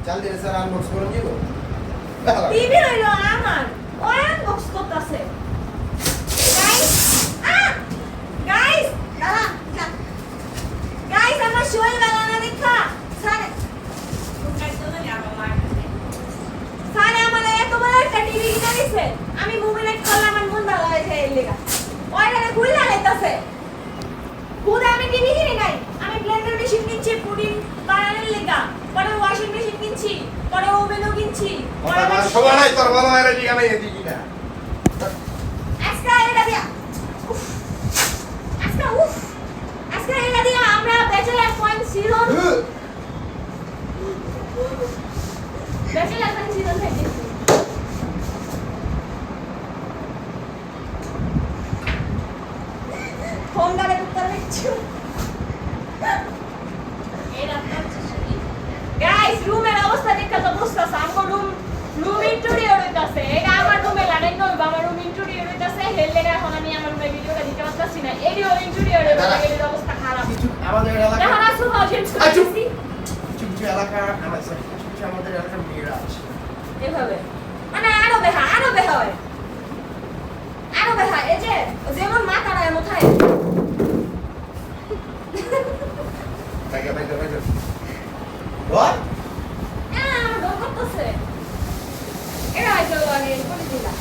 চাল দিয়ে sir unbox করে দিব টিভি হইলো আমার ওই আনবক্স করতেছে গাইস গাইস গাইস আমার শোল বানানা দেখা সারে সারে আমার এত বড় একটা টিভি কিনে দিছে আমি মুভি নাইট করলাম আমার মন ভালো হয়েছে এই লেগা ওইখানে ঘুরে লাগাইতাছে পুরো আমি টিভি কিনে নাই আমি ব্লেন্ডার মেশিন কিনছি পুডিং বানানোর লেগা পরে ওয়াশিং মেশিন কিনছি পরে ওভেনও কিনছি সবাই নাই তোর বড় ভাইরা দিগা নাই এদিকে না আজকে এটা দিয়া আজকে এটা দিয়া আমরা ব্যাচেলার পয়েন্ট 0 ব্যাচেলার পয়েন্ট 0 থেকে ফোন করে উত্তর দিচ্ছি গাইস রুমের অবস্থা দেখে তো বুঝতাছ আমগো রুম ইন্টেরিয়র হইতাছে এটা আমার রুমে লাগাই নই আমার রুম ইন্টেরিয়র হইতাছে হেললেগা এখন আমি আমার রুমে ভিডিওটা দিতে পারতাছি না এডিও ইন্টেরিয়র এর অবস্থা খারাপ আমাদের এলাকা এখন আসু হাউজিং করতেছি চুপচুপ এলাকা আমাদের এলাকার মেয়েরা আছে এভাবে মানে আরো বেহা এই যে যেমন মাথা রায় মাথায় বাইরে What? আমার ডর করতেছে এরা আইতো আগে বলে দিলা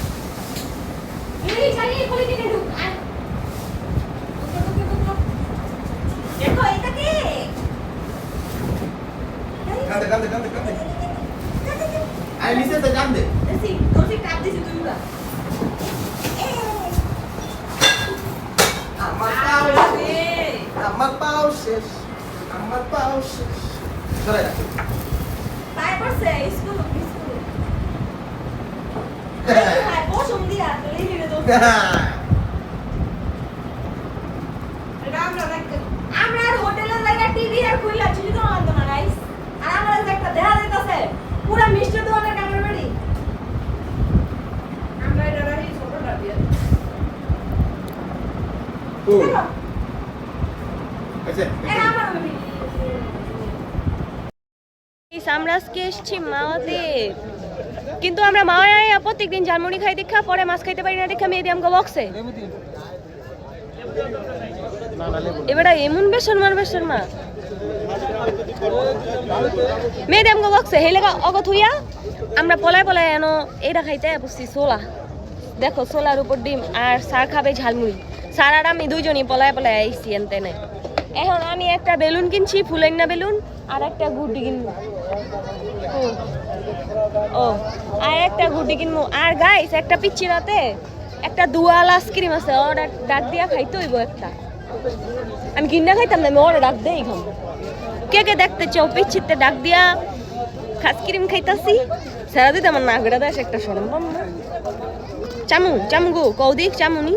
এই জানি বলে দিতে ঢুক দেখো এটা কি কান্দে আই নিচে তো কান্দে দেখি তোকে কাট দিছি তুই না আমার পাও শেষ সরে রাখ পায় পড়ছে স্কুল হ্যাঁ পছন্দ দিয়া তো এই দিবে তো আমরা হোটেলের জায়গা টিভি আর কইলা ছিল তো আনন্দ না গাইস আর আমরা একটা দেখা যাইতাছে পুরো মিষ্টি দোকানের ক্যামেরা বাড়ি আমরা এটা রাখি ছোটটা দিয়ে ও আচ্ছা এটা আমার বাড়ি আমরা আজকে এসেছি মাওয়াতে কিন্তু আমরা মাওয়ায় প্রত্যেকদিন ঝালমুড়ি খাই দেখা পরে মাছ খাইতে পারি না দেখা মেয়ে দিয়ে আমাকে বকছে এবারে এমন বেসন মা মেয়ে দিয়ে আমাকে বকছে হেলে অগত হইয়া আমরা পলায় এনো এইটা খাইতে বসছি ছোলা দেখো ছোলার উপর ডিম আর স্যার খাবে ঝালমুড়ি স্যার আর আমি দুইজনই পলায় আইসি এনতেনে এখন আমি একটা বেলুন কিনছি ফুলাইনা বেলুন আর একটা গুড্ডি কিনবো ও আর একটা গুড্ডি কিনবো আর গাইস একটা পিচ্ছি রাতে একটা দুয়াল আইসক্রিম আছে অর্ডার ডাক দিয়া খাইতে হইব একটা আমি কিনা খাইতাম না আমি অর্ডার ডাক দেই খাম কে দেখতে চাও পিচ্ছিতে ডাক দিয়া আইসক্রিম খাইতাছি সারা দিতে আমার না করে দেয় একটা সরম পাম না চামু গো কৌদিক চামুনি